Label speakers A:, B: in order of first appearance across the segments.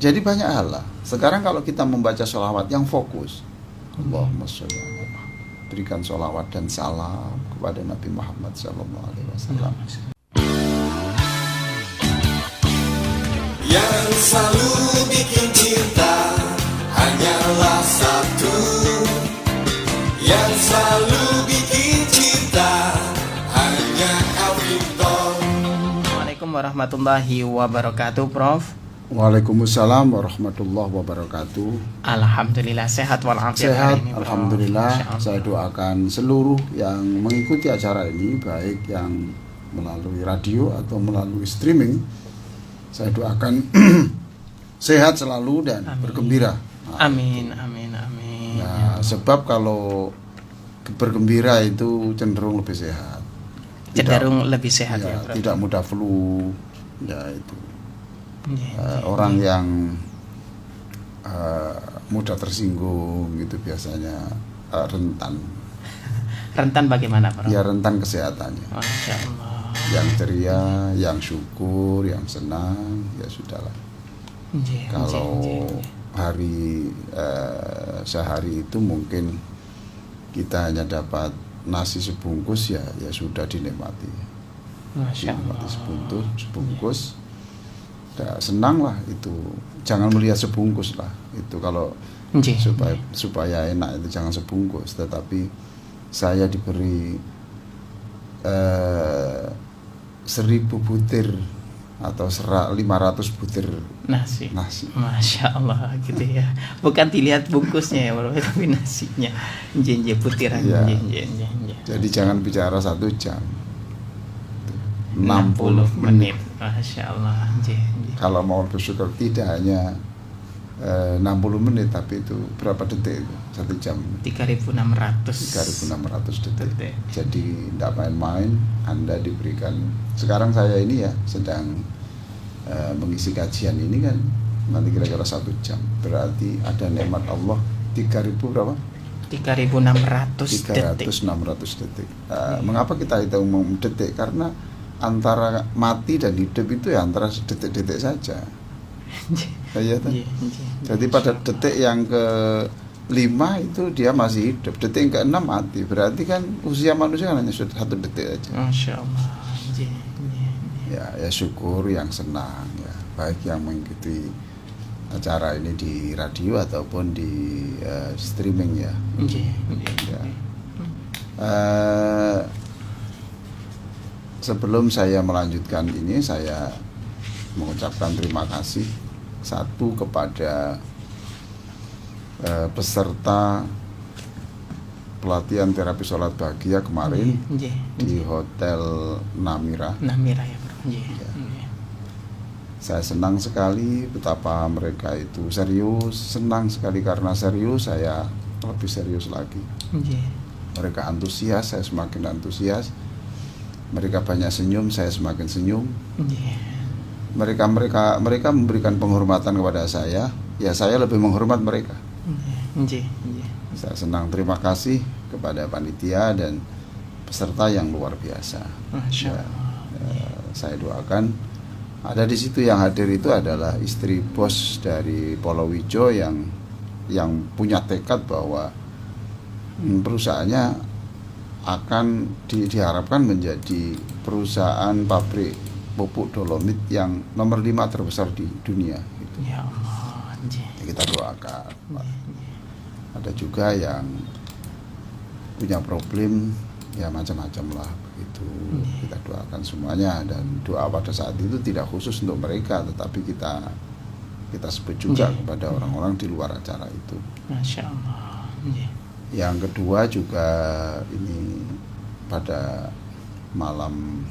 A: Jadi banyak hal lah. Sekarang kalau kita membaca sholawat yang fokus, Allahumma sholli ala Muhammad, berikan sholawat dan salam kepada Nabi Muhammad SAW.
B: Yang selalu bikin cinta hanyalah satu. Yang selalu bikin cinta hanya Alfiton.
C: Assalamualaikum warahmatullahi wabarakatuh, Prof.
A: Waalaikumsalam warahmatullahi wabarakatuh.
C: Alhamdulillah sehat walafiat.
A: Sehat,
C: hari ini, Prof.
A: alhamdulillah.
C: Masya Allah.
A: Saya doakan seluruh yang mengikuti acara ini, baik yang melalui radio atau melalui streaming. Saya doakan sehat selalu dan
C: Amin.
A: bergembira.
C: Amin, amin, amin.
A: Nah, sebab kalau bergembira itu cenderung lebih sehat.
C: Cenderung lebih sehat ya, Prof.
A: Tidak mudah flu. Ya itu.
C: Iya,
A: Orang yang mudah tersinggung gitu biasanya rentan.
C: Rentan bagaimana, Prof?
A: Ya rentan kesehatannya.
C: Masya Allah.
A: Yang ceria, yang syukur, yang senang, ya sudahlah.
C: Iya,
A: Kalau
C: iya, iya.
A: hari sehari itu mungkin kita hanya dapat nasi sebungkus, ya sudah dinikmati.
C: Masya Allah.
A: Dinikmati sebungkus. Ya, senang lah itu. Jangan melihat sebungkus lah. Itu kalau
C: Iya,
A: supaya enak itu jangan sebungkus. Tetapi saya diberi 1000 butir atau 500 butir
C: nasi.
A: nasi.
C: Masya Allah gitu ya. Bukan dilihat bungkusnya ya, Prof, tapi nasinya. Iya, butiran.
A: Iya.
C: Iya.
A: Jadi jangan bicara 1 jam.
C: 60 menit. Masya Allah. Iya.
A: Kalau mau bersyukur tidak hanya 60 menit, tapi itu berapa detik itu? 1 jam
C: 3.600
A: detik.
C: Detik.
A: Jadi tidak main-main. Anda diberikan. Sekarang saya ini ya sedang mengisi kajian ini kan, nanti kira-kira 1 jam. Berarti ada nikmat Allah 3.000 berapa?
C: 3.600 detik.
A: 300-600 detik. Mengapa kita hitung detik? Karena antara mati dan hidup itu ya antara detik-detik saja. Iya,
C: Iya.
A: jadi pada detik yang ke-5 itu dia masih hidup, detik yang ke-6 mati. Berarti kan usia manusia kan hanya 1 detik aja.
C: Masya Allah. Iya.
A: Ya syukur, yang senang ya, baik yang mengikuti acara ini di radio ataupun di streaming ya. Ya. Sebelum saya melanjutkan ini, saya mengucapkan terima kasih satu kepada peserta pelatihan terapi sholat bahagia kemarin di Hotel Namira.
C: Namira ya, Bro. Iya.
A: Saya senang sekali betapa mereka itu serius, senang sekali karena serius, saya lebih serius lagi.
C: Iya.
A: Mereka antusias, saya semakin antusias. Mereka banyak senyum, saya semakin senyum.
C: Iya.
A: Mereka memberikan penghormatan kepada saya, ya saya lebih menghormat mereka.
C: Iya.
A: Saya senang, terima kasih kepada panitia dan peserta yang luar biasa.
C: Masya
A: Ya,
C: Allah.
A: saya doakan ada di situ yang hadir itu adalah istri bos dari Polowijo yang punya tekad bahwa perusahaannya akan diharapkan menjadi perusahaan pabrik pupuk dolomit yang nomor 5 terbesar di dunia gitu.
C: Ya Allah.
A: Ya, kita doakan. Ada juga yang punya problem ya macam-macam lah begitu. Kita doakan semuanya, dan doa pada saat itu tidak khusus untuk mereka, tetapi kita sebut juga kepada orang-orang di luar acara itu.
C: Masya Allah.
A: Yang kedua juga ini pada malam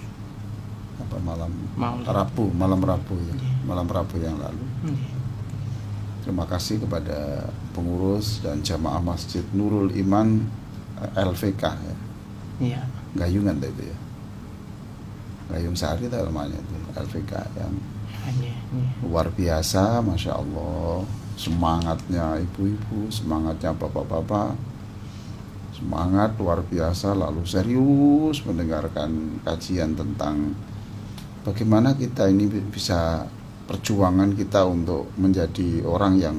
A: Rabu ya. Malam Rabu yang lalu. Terima kasih kepada pengurus dan jamaah Masjid Nurul Iman LVK ya.
C: Iya.
A: Gayungan itu ya. Gayung Sari itu namanya itu LVK yang luar biasa, Masya Allah. Semangatnya ibu-ibu, semangatnya bapak-bapak, semangat luar biasa, lalu serius mendengarkan kajian tentang bagaimana kita ini bisa perjuangan kita untuk menjadi orang yang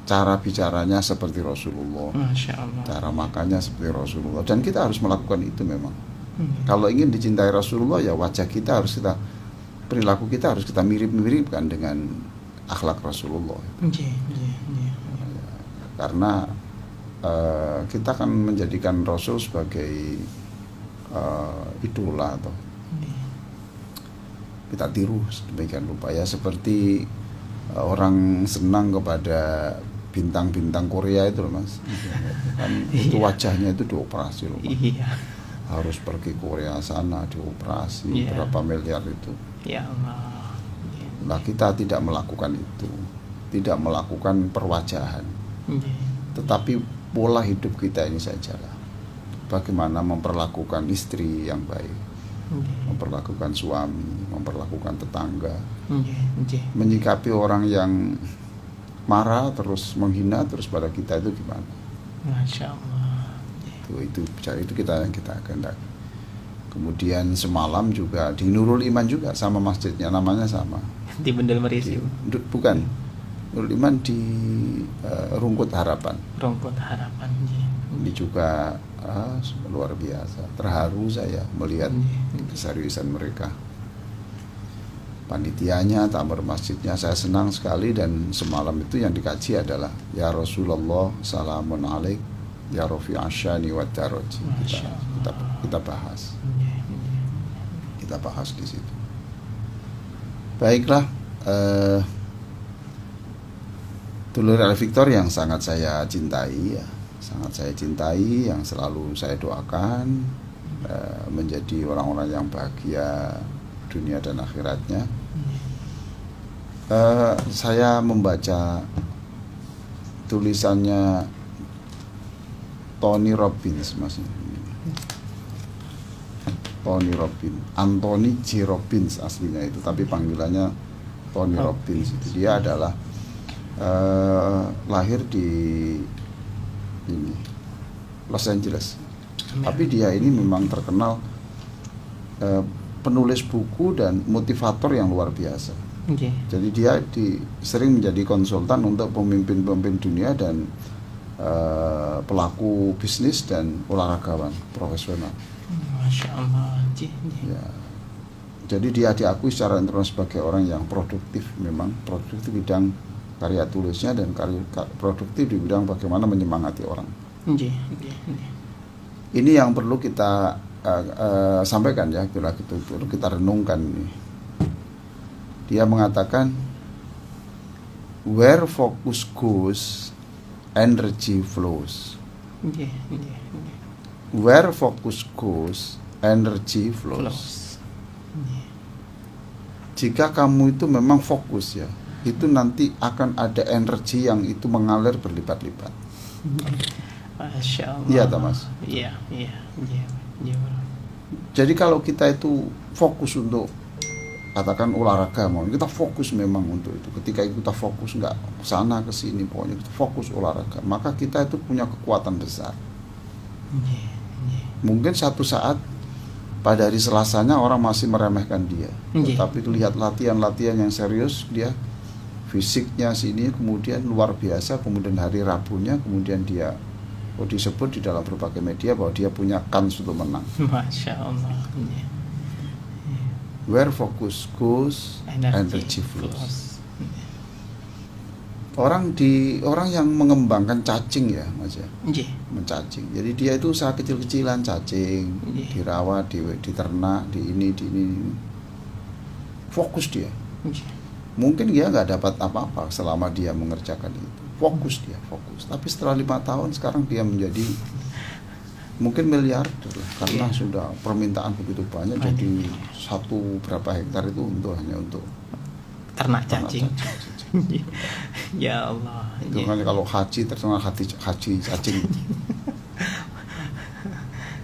A: cara bicaranya seperti Rasulullah,
C: Masya Allah.
A: cara makannya seperti Rasulullah, dan kita harus melakukan itu memang. Kalau ingin dicintai Rasulullah, ya wajah kita harus kita, perilaku kita harus kita mirip-miripkan dengan akhlak Rasulullah. Karena kita akan menjadikan Rasul sebagai idola atau kita tiru sedemikian rupa, ya seperti orang senang kepada bintang-bintang Korea itu loh Mas, kan itu wajahnya itu dioperasi loh Mas.
C: Iya.
A: Harus pergi Korea sana dioperasi berapa miliar itu.
C: Ya Allah.
A: Nah kita tidak melakukan itu, tidak melakukan perwajahan, tetapi pola hidup kita ini saja lah. Bagaimana memperlakukan istri yang baik, memperlakukan suami, memperlakukan tetangga, menyikapi orang yang marah terus menghina terus pada kita itu gimana?
C: Masya Allah.
A: Itu kita yang kita kehendaki. Kemudian semalam juga di Nurul Iman juga sama masjidnya, namanya sama.
C: Di Bendel Merisi.
A: Bukan, Nurul Iman di Rungkut Harapan.
C: Rungkut Harapan.
A: Ini juga luar biasa. Terharu saya melihat keseriusan mereka. Panitianya, takmir masjidnya, saya senang sekali. Dan semalam itu yang dikaji adalah Ya Rasulullah salamun alaik ya Rafi Asyani wa Daraj. Kita bahas. Kita bahas di situ. Baiklah, Dulur Al Victor yang sangat saya cintai, ya, sangat saya cintai, yang selalu saya doakan menjadi orang-orang yang bahagia dunia dan akhiratnya. Saya membaca tulisannya Tony Robbins, Mas. Tony Robbins, Anthony J. Robbins aslinya itu, tapi panggilannya Tony Robbins. Itu dia adalah lahir di ini Los Angeles, tapi dia ini memang terkenal penulis buku dan motivator yang luar biasa. Jadi dia sering menjadi konsultan untuk pemimpin-pemimpin dunia dan pelaku bisnis dan olahragawan profesional.
C: Masya Allah.
A: Ya. Jadi dia diakui secara internasional sebagai orang yang produktif, memang produktif di bidang karya tulisnya dan produktif di bidang bagaimana menyemangati orang. Ini yang perlu kita sampaikan ya, perlu kita renungkan ini. Dia mengatakan where focus goes, energy flows. Where focus goes, energy flows. Jika kamu itu memang fokus ya, itu nanti akan ada energi yang itu mengalir berlipat-lipat.
C: Masya Allah.
A: Iya, Mas.
C: Iya.
A: Jadi kalau kita itu fokus untuk katakan olahraga, mau kita fokus memang untuk itu. Ketika kita fokus nggak sana ke sini, pokoknya kita fokus olahraga, maka kita itu punya kekuatan besar. Mungkin satu saat pada hari Selasanya orang masih meremehkan dia, tapi lihat latihan-latihan yang serius dia, fisiknya sini kemudian luar biasa. Kemudian hari Rabunya kemudian dia disebut di dalam berbagai media bahwa dia punya kans untuk menang.
C: Masya Allah.
A: Where focus goes, energy flows. Orang yang mengembangkan cacing ya, Mas ya, mencacing. Jadi dia itu usaha kecil-kecilan cacing, dirawat, diternak, di ini. Fokus dia. Mungkin dia nggak dapat apa-apa selama dia mengerjakan itu. Fokus. Tapi setelah 5 tahun sekarang dia menjadi mungkin miliarder lah, karena sudah permintaan begitu banyak. Jadi satu berapa hektar itu hanya untuk
C: ternak cacing. Ya Allah.
A: Itu kan kalau haji terkenal haji cacing.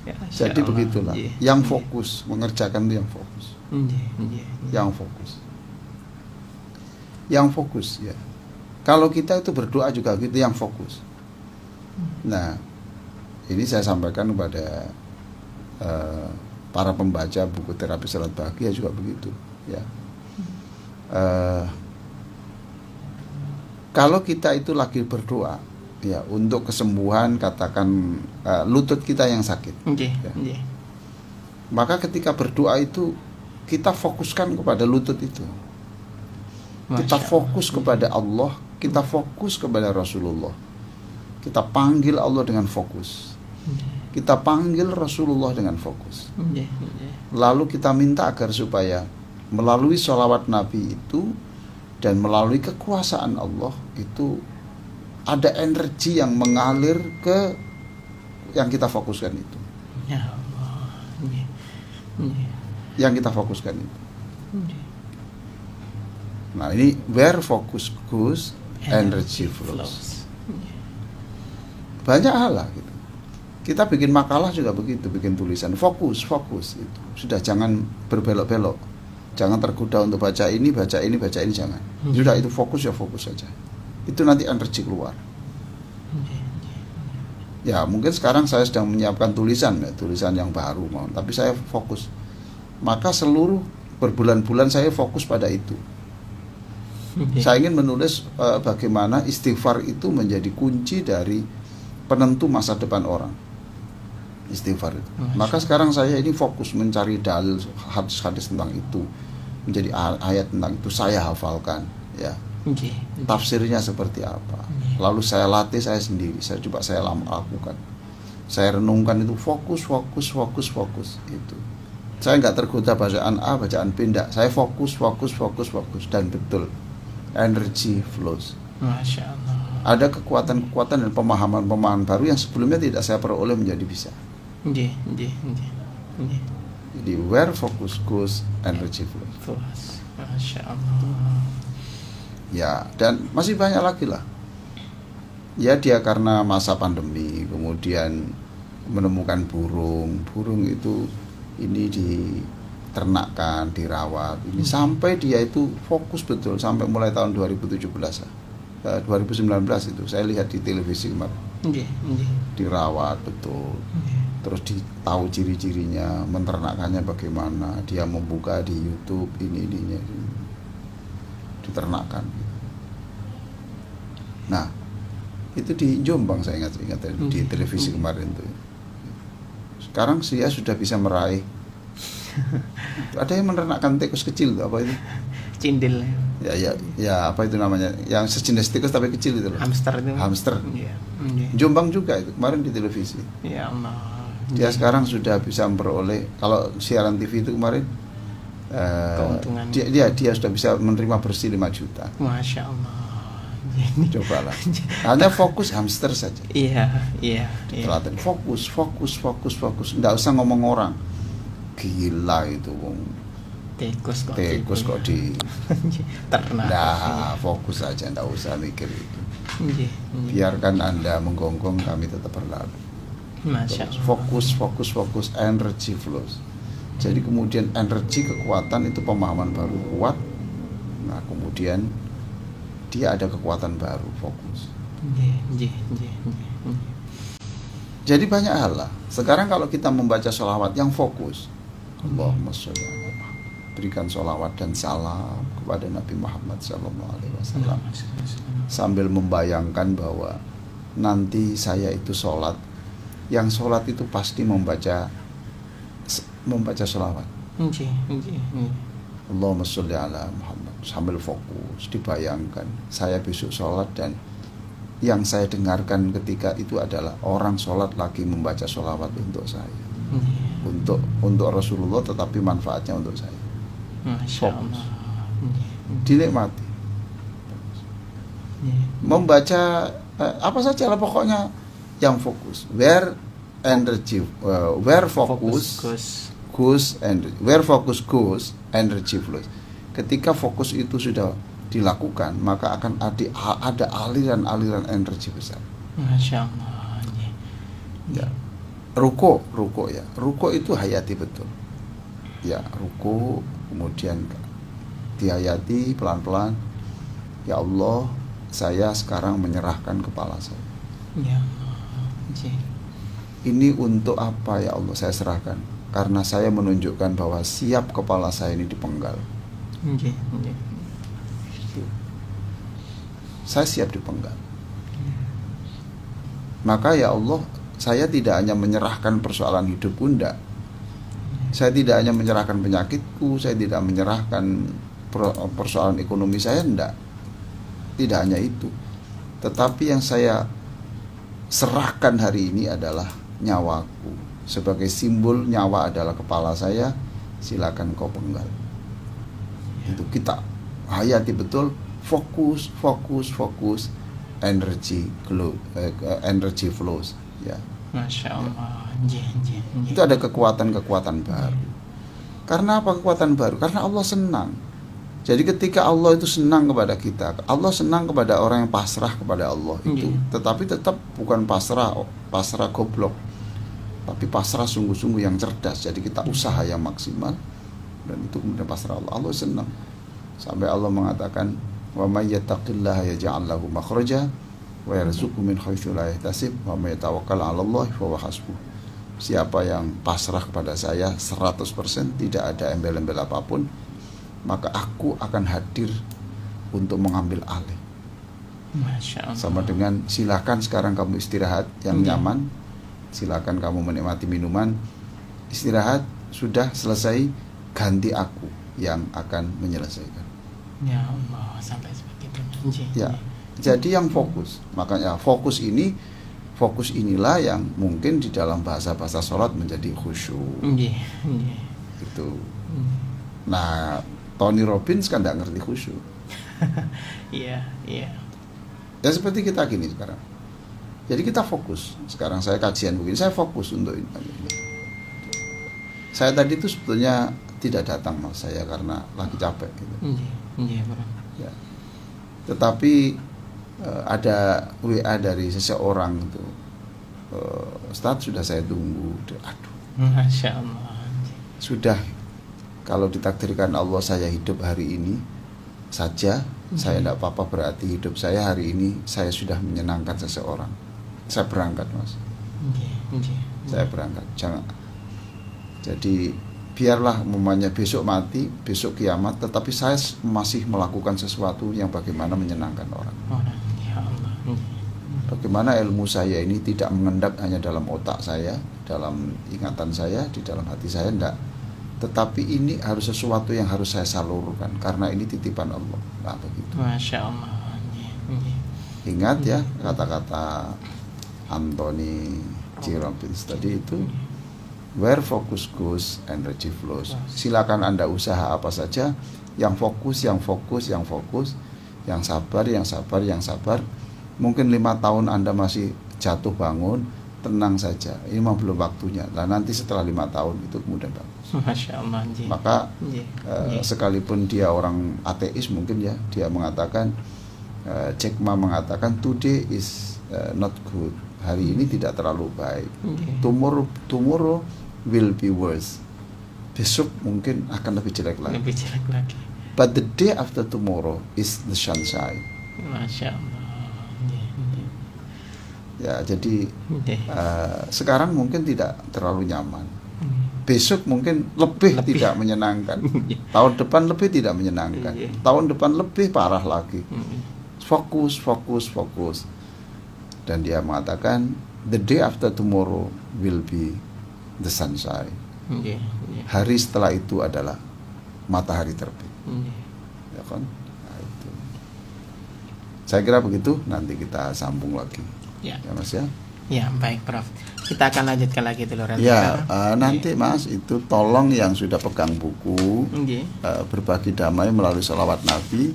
C: Ya,
A: jadi
C: Allah.
A: Begitulah. Yang fokus mengerjakan itu yang fokus. Yang fokus ya. Kalau kita itu berdoa juga gitu, yang fokus. Nah, ini saya sampaikan kepada para pembaca buku Terapi Salat Bahagia juga begitu ya. Kalau kita itu lagi berdoa ya untuk kesembuhan, katakan lutut kita yang sakit, ya. Maka ketika berdoa itu kita fokuskan kepada lutut itu, kita fokus kepada Allah, kita fokus kepada Rasulullah, kita panggil Allah dengan fokus, kita panggil Rasulullah dengan fokus. Lalu kita minta agar supaya melalui sholawat Nabi itu dan melalui kekuasaan Allah itu ada energi yang mengalir ke yang kita fokuskan itu.
C: Ya Allah.
A: Yang kita fokuskan itu. Nah, ini where focus goes, energy flows. Banyak hal lah gitu. Kita bikin makalah juga begitu, bikin tulisan fokus itu. Sudah, jangan berbelok-belok. Jangan tergoda untuk baca ini, jangan. Sudah, itu fokus saja. Itu nanti energi keluar. Ya, mungkin sekarang saya sedang menyiapkan tulisan yang baru, tapi saya fokus. Maka seluruh berbulan-bulan saya fokus pada itu. Saya ingin menulis bagaimana istighfar itu menjadi kunci dari penentu masa depan orang. Istighfar itu. Maka sekarang saya ini fokus mencari dalil hadis-hadis tentang itu, menjadi ayat tentang itu saya hafalkan, ya. Tafsirnya seperti apa. Lalu saya latih saya sendiri, saya lakukan. Saya renungkan itu fokus itu. Saya nggak tergoda bacaan A, bacaan B, enggak. Saya fokus dan betul. Energy flows.
C: Masya Allah.
A: Ada kekuatan dan pemahaman baru yang sebelumnya tidak saya peroleh menjadi bisa. Jadi where focus goes, energy flows.
C: Masya Allah.
A: Ya, dan masih banyak lagi lah. Ya, dia karena masa pandemi kemudian menemukan burung itu ini diternakkan, dirawat. Ini sampai dia itu fokus betul sampai mulai tahun 2017 2019 itu saya lihat di televisi kemarin. Dirawat betul. Terus tahu ciri-cirinya, menternakkannya bagaimana, dia membuka di YouTube ini diternakkan. Nah, itu di Jombang saya ingat di televisi kemarin itu. Sekarang dia sudah bisa meraih. Ada yang menernakkan tikus kecil tuh, apa itu?
C: Cindil.
A: Ya apa itu namanya? Yang sejenis tikus tapi kecil itu loh. Hamster. Jombang juga itu kemarin di televisi.
C: Ya Allah.
A: Dia sekarang sudah bisa memperoleh, kalau siaran TV itu kemarin
C: keuntungan.
A: Dia sudah bisa menerima bersih 5 juta.
C: Masya Allah.
A: Cobalah. Hanya fokus hamster saja.
C: Iya.
A: Telaten fokus. Nggak usah ngomong orang. Gila itu wong.
C: Tikus kok
A: di
C: ternak.
A: Nah, fokus saja, nggak usah mikir itu. Biarkan Anda menggonggong, kami tetap berlalu.
C: Masya Allah.
A: Fokus, energy flows. Jadi kemudian energi kekuatan itu pemahaman baru kuat. Nah, kemudian dia ada kekuatan baru, fokus. Jadi banyak hal lah. Sekarang kalau kita membaca sholawat yang fokus, Allahumma sholli ala Muhammad, berikan sholawat dan salam kepada Nabi Muhammad SAW, sambil membayangkan bahwa nanti saya itu sholat, yang sholat itu pasti membaca sholawat. Allahumma sholli ala Muhammad, sambil fokus dibayangkan saya besok sholat dan yang saya dengarkan ketika itu adalah orang sholat lagi membaca sholawat untuk saya, untuk Rasulullah, tetapi manfaatnya untuk saya. Fokus, dinikmati, membaca apa saja lah pokoknya yang fokus. Where focus goes, energy flows. Ketika fokus itu sudah dilakukan, maka akan ada aliran energi besar.
C: Masya Allah.
A: Ya. Ruko ya. Ruko itu hayati betul. Ya, ruko kemudian dihayati pelan-pelan. Ya Allah, saya sekarang menyerahkan kepala saya.
C: Ya.
A: Ini untuk apa ya Allah saya serahkan? Karena saya menunjukkan bahwa siap kepala saya ini dipenggal. saya siap dipenggal. Maka ya Allah, saya tidak hanya menyerahkan persoalan hidupku, enggak. Saya tidak hanya menyerahkan penyakitku, saya tidak menyerahkan persoalan ekonomi saya, enggak. Tidak hanya itu. Tetapi yang saya serahkan hari ini adalah nyawaku. Sebagai simbol nyawa adalah kepala saya, silakan kau penggal. Itu kita hayati betul, fokus, energy flows, ya.
C: Masya Allah.
A: Itu ada kekuatan baru. Karena apa kekuatan baru? Karena Allah senang. Jadi ketika Allah itu senang kepada kita, Allah senang kepada orang yang pasrah kepada Allah itu. Tetapi tetap bukan pasrah goblok, tapi pasrah sungguh-sungguh yang cerdas. Jadi kita usaha yang maksimal, dan itu kemudian pasrah Allah. Allah senang. Sampai Allah mengatakan, wa may yattaqillaha yaj'al lahu makhraja wa yarzuqhu min haitsu la yahtasib wa may yatawakkal 'ala Allah fa huwa hasbuh. Siapa yang pasrah kepada saya 100%, tidak ada embel-embel apapun, maka aku akan hadir untuk mengambil alih.
C: Masya Allah.
A: Sama dengan silakan sekarang kamu istirahat yang nyaman, silakan kamu menikmati minuman, istirahat, sudah selesai, ganti aku yang akan menyelesaikan.
C: Ya Allah, sampai sebegitu.
A: Ya, jadi yang fokus. Makanya fokus inilah yang mungkin di dalam bahasa sholat menjadi khusyuk. Itu. Nah, Tony Robbins kan tidak ngerti khusyuk.
C: Iya.
A: Ya seperti kita gini sekarang. Jadi kita fokus. Sekarang saya kajian begini, saya fokus untuk ini. Saya tadi itu sebetulnya tidak datang, Mas, saya karena lagi capek gitu. Ya. Tetapi ada WA dari seseorang itu, Ustadz, sudah saya tunggu. Aduh,
C: Masya Allah.
A: Sudah, kalau ditakdirkan Allah saya hidup hari ini saja, saya tidak apa-apa, berarti hidup saya hari ini saya sudah menyenangkan seseorang. Saya berangkat, Mas. Saya berangkat. Jangan. Jadi biarlah umpamanya besok mati, besok kiamat, tetapi saya masih melakukan sesuatu yang bagaimana menyenangkan orang.
C: Ya Allah.
A: Bagaimana ilmu saya ini tidak mengendap hanya dalam otak saya, dalam ingatan saya, di dalam hati saya, enggak. Tetapi ini harus sesuatu yang harus saya salurkan, karena ini titipan Allah. Nah, begitu.
C: Masya Allah.
A: Ingat ya kata-kata Anthony J. Robbins tadi itu, where focus goes, energy flows. Silakan Anda usaha apa saja, yang fokus, yang sabar. Mungkin 5 tahun Anda masih jatuh bangun, tenang saja, ini memang belum waktunya. Nah, nanti setelah 5 tahun itu kemudian bagus.
C: Masya Allah.
A: Maka sekalipun dia orang ateis mungkin ya, dia mengatakan, Jack Ma mengatakan, today is not good. Hari ini tidak terlalu baik. Tomorrow will be worse. Besok mungkin akan lebih jelek lagi. But the day after tomorrow is the sunshine.
C: Masya Allah.
A: Ya, jadi sekarang mungkin tidak terlalu nyaman. Besok mungkin lebih tidak menyenangkan. Tahun depan lebih tidak menyenangkan. Tahun depan lebih parah lagi. Fokus. Dan dia mengatakan, the day after tomorrow will be the sunshine. Hari setelah itu adalah matahari terbit. Ya kan? Nah, itu. Saya kira begitu. Nanti kita sambung lagi. Ya, Mas ya.
C: Ya, baik, Prof. Kita akan lanjutkan lagi dulu.
A: Ya, nanti Mas itu tolong yang sudah pegang buku Berbagi Damai melalui Sholawat Nabi,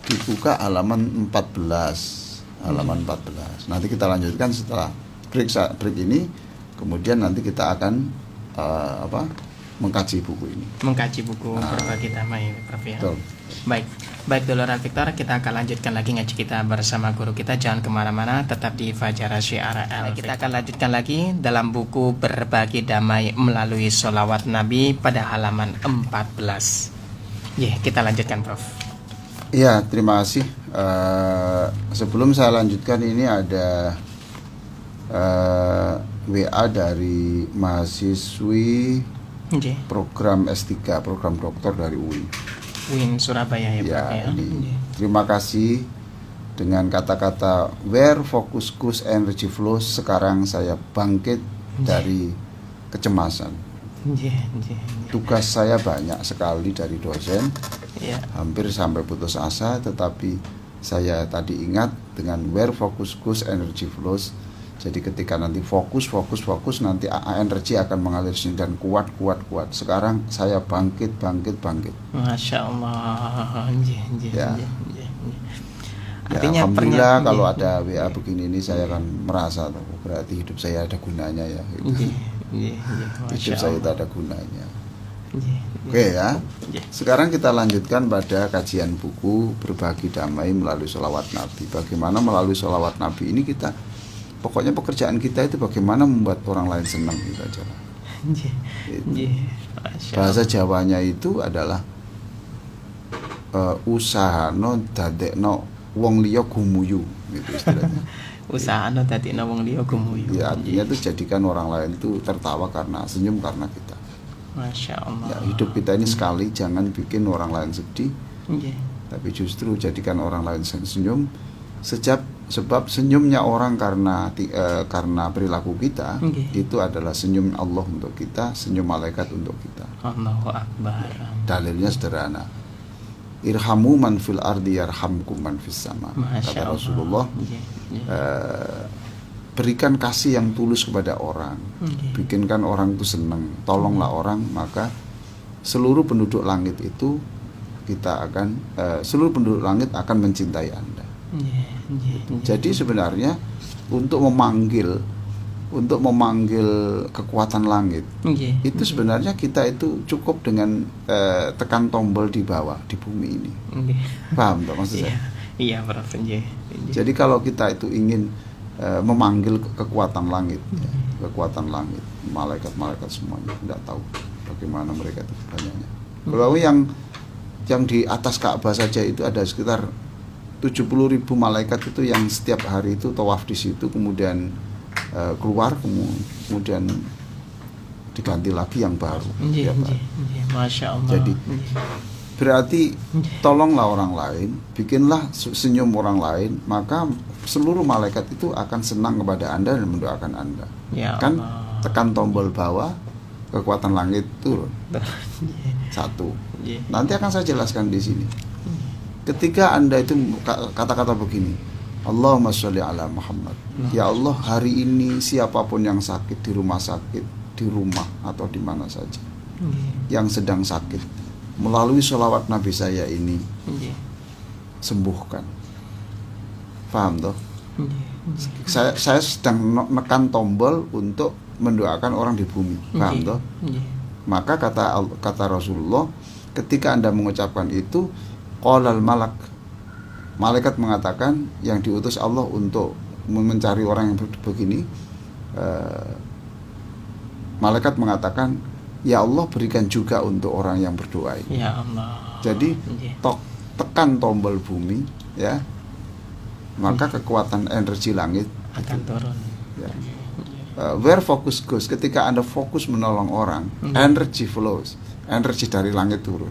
A: dibuka halaman 14. Nanti kita lanjutkan setelah break ini. Kemudian nanti kita akan mengkaji buku ini.
C: Berbagi Damai, Prof ya.
A: Betul.
C: Baik Duluran Victor, kita akan lanjutkan lagi ngaji kita bersama guru kita. Jangan kemana-mana, tetap di Fajar Syiar. Kita akan lanjutkan lagi dalam buku Berbagi Damai melalui Sholawat Nabi pada halaman 14. Kita lanjutkan, Prof.
A: Iya, terima kasih. Sebelum saya lanjutkan, ini ada WA dari mahasiswi program S3, program doktor dari UIN
C: Surabaya ya, Prof ya.
A: Terima kasih dengan kata-kata where focus goes energy flows, sekarang saya bangkit dari kecemasan. Tugas saya banyak sekali dari dosen, hampir sampai putus asa, tetapi saya tadi ingat dengan where focus goes energy flows. Jadi ketika nanti fokus nanti energi akan mengalir sini dan kuat. Sekarang saya bangkit.
C: Masya Allah.
A: Ya.
C: Artinya
A: alhamdulillah kalau ada WA begini ini saya akan merasa berarti hidup saya ada gunanya ya. Hidup saya itu ada gunanya. Oke ya. Sekarang kita lanjutkan pada kajian buku Berbagi Damai melalui Sholawat Nabi. Bagaimana melalui Sholawat Nabi ini kita, pokoknya pekerjaan kita itu bagaimana membuat orang lain senang gitu aja. Bahasa Jawanya itu adalah usahano dadekno wong liya gumuyu gitu istilahnya.
C: Usahano dadekno wong liya gumuyu.
A: Ya, artinya itu jadikan orang lain itu tertawa karena senyum karena kita.
C: Masya Allah.
A: Ya, hidup kita ini sekali, jangan bikin orang lain sedih. Tapi justru jadikan orang lain senyum. Sebab senyumnya orang karena perilaku kita, itu adalah senyum Allah untuk kita, senyum malaikat untuk kita.
C: Allahu Akbar.
A: Dalilnya sederhana. Irhamu man fil ardi yarhamkum man fis sama. Kata Rasulullah, berikan kasih yang tulus kepada orang, bikinkan orang itu senang, tolonglah orang, maka seluruh penduduk langit itu seluruh penduduk langit akan mencintai Anda. Jadi sebenarnya untuk memanggil kekuatan langit, itu sebenarnya kita itu cukup dengan tekan tombol di bawah di bumi ini. Paham tak maksud saya?
C: Iya, Prof.
A: Jadi kalau kita itu ingin memanggil kekuatan langit, kekuatan langit, malaikat semuanya, tidak tahu bagaimana mereka itu banyaknya. Kalau yang di atas Ka'bah saja itu ada sekitar 70.000 malaikat itu yang setiap hari itu tawaf di situ, kemudian keluar, kemudian diganti lagi yang baru.
C: Masya Allah.
A: Jadi berarti tolonglah orang lain, bikinlah senyum orang lain, maka seluruh malaikat itu akan senang kepada Anda dan mendoakan Anda.
C: Ya
A: kan
C: Allah.
A: Tekan tombol bawah, kekuatan langit turun. Satu. Nanti akan saya jelaskan di sini. Ketika Anda itu kata-kata begini, Allahumma sholli ala Muhammad. Ya Allah, hari ini siapapun yang sakit di rumah sakit, di rumah atau di mana saja, yang sedang sakit, melalui sholawat Nabi saya ini, sembuhkan. Paham toh? Saya sedang menekan tombol untuk mendoakan orang di bumi. Paham toh? Maka kata Rasulullah, ketika Anda mengucapkan itu, qalal malaikat mengatakan, yang diutus Allah untuk mencari orang yang begini, malaikat mengatakan, ya Allah, berikan juga untuk orang yang berdoa ini.
C: Ya Allah.
A: Jadi tekan tombol bumi, ya, maka kekuatan energi langit
C: akan turun.
A: Ya. Where focus goes, ketika Anda fokus menolong orang, energy flows, energi dari langit turun.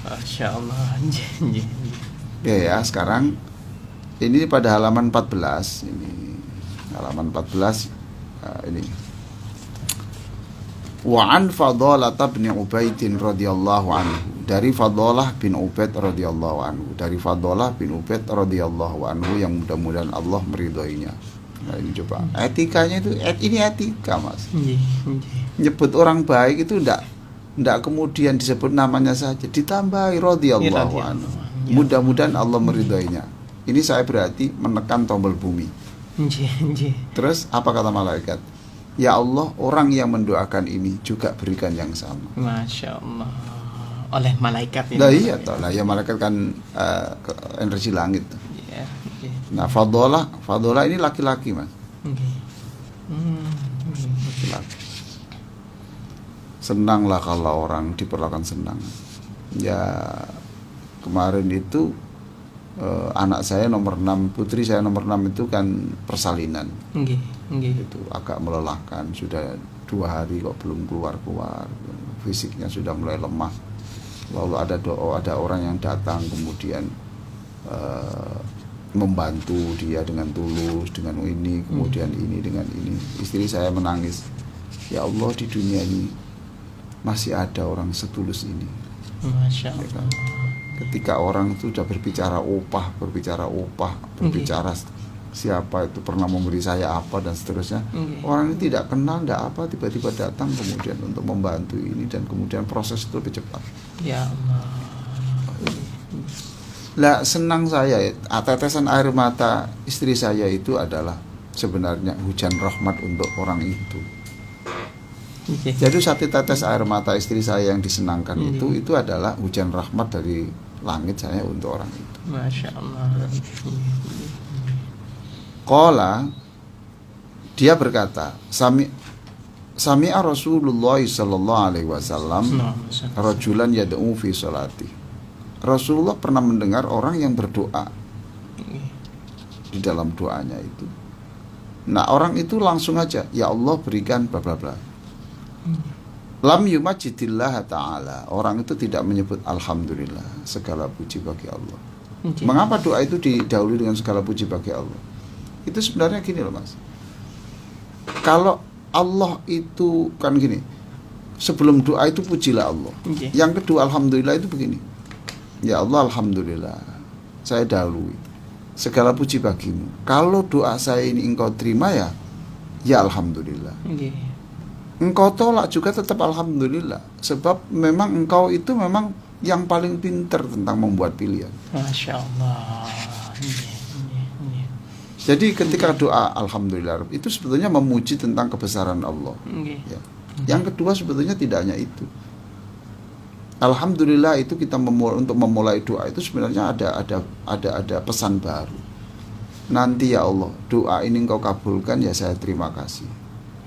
C: Masya Allah.
A: Ya, sekarang ini pada halaman 14, ini halaman 14, ini. Wa an Fadalah bin Ubaid radhiyallahu anhu, dari Fadalah bin Ubaid radhiyallahu anhu, dari Fadalah bin Ubaid radhiyallahu anhu, yang mudah-mudahan Allah meridhoinya. Nah, ini coba etikanya itu, ini etika, Mas. Nyebut orang baik itu enggak kemudian disebut namanya saja, ditambahi radhiyallahu anhu. Mudah-mudahan Allah meridhoinya. Ini saya berarti menekan tombol bumi. Terus apa kata malaikat? Ya Allah, orang yang mendoakan ini juga berikan yang sama.
C: Masya Allah. Oleh malaikat ini.
A: Nah iya toh, lah ya malaikat kan energi langit. Nah Fadalah ini laki-laki, Mas. Laki-laki. Senanglah kalau orang diperlakukan senang. Ya, kemarin itu anak saya nomor 6, putri saya nomor 6 itu kan persalinan. Itu agak melelahkan, sudah 2 hari kok belum keluar, fisiknya sudah mulai lemah. Lalu ada orang yang datang, kemudian membantu dia dengan tulus, dengan ini, kemudian ini dengan ini. Istri saya menangis, ya Allah, di dunia ini masih ada orang setulus ini.
C: Masya
A: Ya
C: Allah.
A: kan? Ketika orang itu sudah berbicara berbicara siapa itu pernah memberi saya apa dan seterusnya, orang ini tidak kenal, tidak apa, tiba-tiba datang kemudian untuk membantu ini, dan kemudian proses itu lebih cepat.
C: Ya Allah.
A: Lah senang saya, tetesan air mata istri saya itu adalah sebenarnya hujan rahmat untuk orang itu. Jadi satu tetes air mata istri saya yang disenangkan itu adalah hujan rahmat dari langit saya untuk orang itu.
C: Masya Allah.
A: Qala, dia berkata, Sami'a Rasulullah sallallahu alaihi wasallam rajulan yad'u fi salati. Rasulullah pernah mendengar orang yang berdoa di dalam doanya itu. Nah, orang itu langsung aja, ya Allah berikan bla bla bla. Lam yumajidillah ta'ala. Orang itu tidak menyebut alhamdulillah, segala puji bagi Allah. Mengapa doa itu didahului dengan segala puji bagi Allah? Itu sebenarnya gini loh Mas. Kalau Allah itu kan gini, sebelum doa itu pujilah Allah. Yang kedua alhamdulillah itu begini, ya Allah alhamdulillah, saya dahului, segala puji bagimu. Kalau doa saya ini engkau terima ya alhamdulillah. Engkau tolak juga tetap alhamdulillah. Sebab memang engkau itu memang yang paling pintar tentang membuat pilihan.
C: Masya Allah.
A: Jadi ketika doa alhamdulillah itu sebetulnya memuji tentang kebesaran Allah. Ya. Yang kedua sebetulnya tidak hanya itu. Alhamdulillah itu kita untuk memulai doa itu sebenarnya ada pesan baru. Nanti ya Allah, doa ini engkau kabulkan ya saya terima kasih.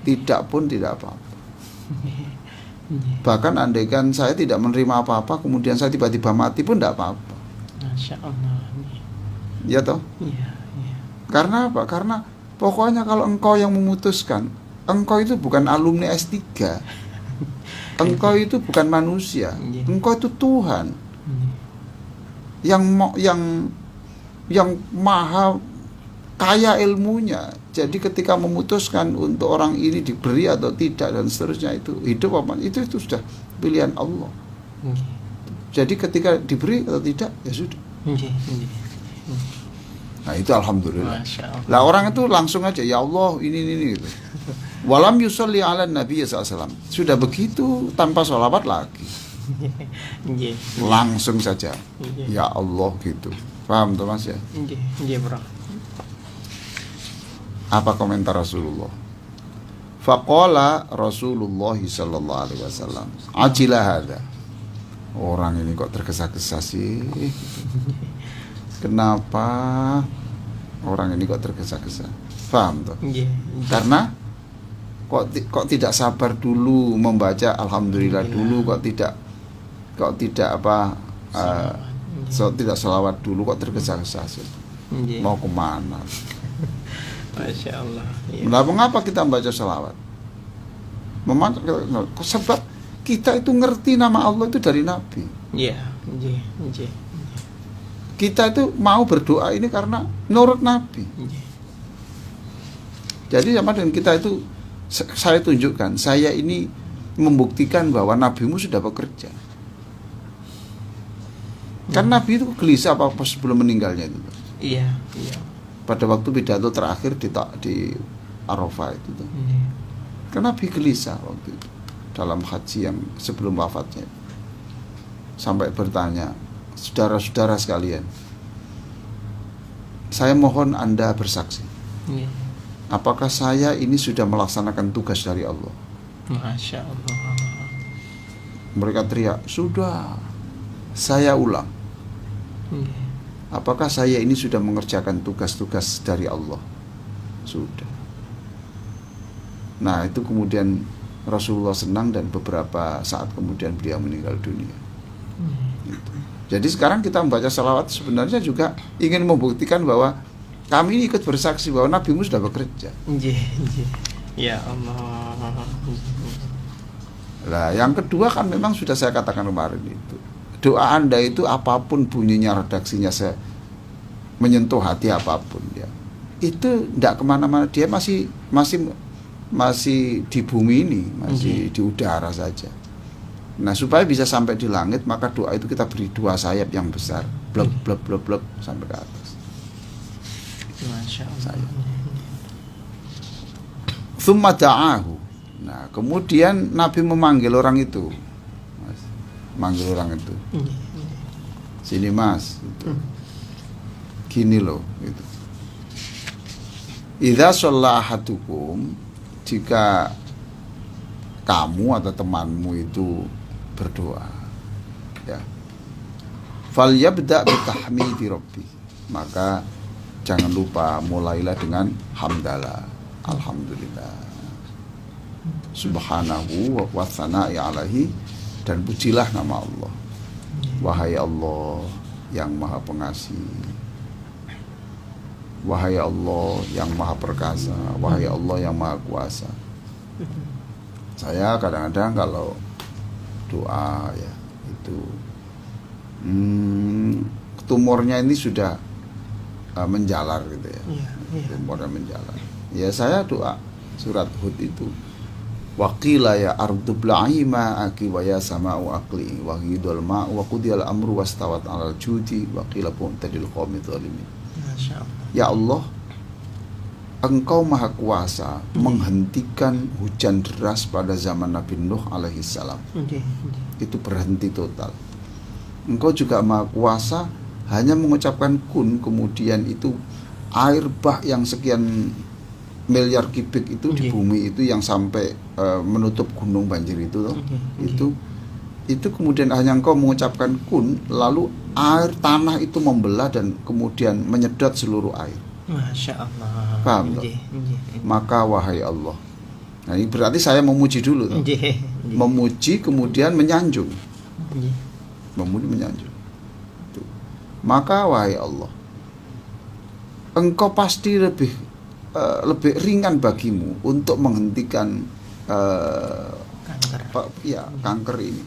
A: Tidak pun tidak apa-apa. Bahkan andaikan saya tidak menerima apa-apa, kemudian saya tiba-tiba mati pun tidak apa-apa.
C: Masya Allah.
A: Ya toh?
C: Iya.
A: Karena apa? Karena pokoknya kalau engkau yang memutuskan, engkau itu bukan alumni S3. Engkau itu bukan manusia. Engkau itu Tuhan. Yang maha kaya ilmunya. Jadi ketika memutuskan untuk orang ini diberi atau tidak dan seterusnya, itu hidup apa itu sudah pilihan Allah. Jadi ketika diberi atau tidak ya sudah. Nah itu alhamdulillah. Lah orang itu langsung aja ya Allah ini gitu. Walam yusolli ala Nabi SAW. Sudah begitu tanpa sholawat lagi. Langsung saja ya Allah gitu. Paham tuh Mas ya?
C: Iya bro.
A: Apa komentar Rasulullah? Faqala Rasulullah sallallahu alaihi wasallam, ajilah hadza. Orang ini kok tergesa-gesa sih? Kenapa orang ini kok tergesa-gesa? Paham tuh? Karena kok tidak sabar dulu membaca alhamdulillah dulu, kok tidak tidak selawat dulu, kok tergesa-gesa sih? Mau kemana?
C: Masya Allah.
A: Nah, mengapa kita membaca selawat? Sebab kita itu ngerti nama Allah itu dari Nabi. Iya. Kita itu mau berdoa ini karena nurut Nabi. Jadi sama dengan kita itu, saya tunjukkan, saya ini membuktikan bahwa nabimu sudah bekerja. Kan Nabi itu gelisah apa sebelum meninggalnya itu. Iya. Pada waktu pidato terakhir di Arafah itu tuh. Kan Nabi gelisah waktu itu dalam haji yang sebelum wafatnya. Sampai bertanya, saudara-saudara sekalian, saya mohon Anda bersaksi. Apakah saya ini sudah melaksanakan tugas dari Allah?
C: Masya Allah.
A: Mereka teriak, sudah. Saya ulang. Apakah saya ini sudah mengerjakan tugas-tugas dari Allah? Sudah. Nah itu kemudian Rasulullah senang dan beberapa saat kemudian beliau meninggal dunia. Gitu. Jadi sekarang kita membaca salawat sebenarnya juga ingin membuktikan bahwa kami ini ikut bersaksi bahwa nabimu sudah bekerja. Ya Allah. Nah yang kedua kan memang sudah saya katakan kemarin itu, doa Anda itu apapun bunyinya redaksinya menyentuh hati apapun ya, itu tidak kemana-mana, dia masih di bumi ini, masih di udara saja. Nah, supaya bisa sampai di langit, maka doa itu kita beri 2 sayap yang besar, blek blek blek blek sampai ke atas.
C: Masya Allah.
A: Tsumma da'ahu. Nah, kemudian Nabi memanggil orang itu, manggil orang itu, sini mas, gitu. Gini loh, gitu. Idza shalla ahadukum, jika kamu atau temanmu itu berdoa, ya, falyabda bitahmidi rabbi, maka jangan lupa mulailah dengan hamdalah, alhamdulillah, subhanahu wa tsana'i alaihi, dan pujilah nama Allah. Wahai Allah yang maha pengasih, wahai Allah yang maha perkasa, wahai Allah yang maha kuasa. Saya kadang-kadang kalau doa ya itu tumornya ini sudah menjalar gitu ya, tumornya menjalar. Ya saya doa surat Hud itu, waqila ya ardu bla'i ma'aki wa ya sama'u aqli wa ghidul ma' wa qudiyal amru wastawat 'alal judi wa qila bu'tadil qaumi dzalimin. Ya Allah, Engkau maha kuasa menghentikan hujan deras pada zaman Nabi Nuh alaihi salam. Itu berhenti total. Engkau juga maha kuasa hanya mengucapkan kun, kemudian itu air bah yang sekian miliar kubik itu di bumi itu yang sampai menutup gunung banjir itu loh. Itu kemudian hanya Engkau mengucapkan kun, lalu air tanah itu membelah dan kemudian menyedot seluruh air.
C: Masya Allah.
A: Paham toh? Maka wahai Allah. Nah, ini berarti saya memuji dulu toh. Memuji kemudian menyanjung. Memuji menyanjung. Tuh. Maka wahai Allah, Engkau pasti lebih ringan bagimu untuk menghentikan kanker ini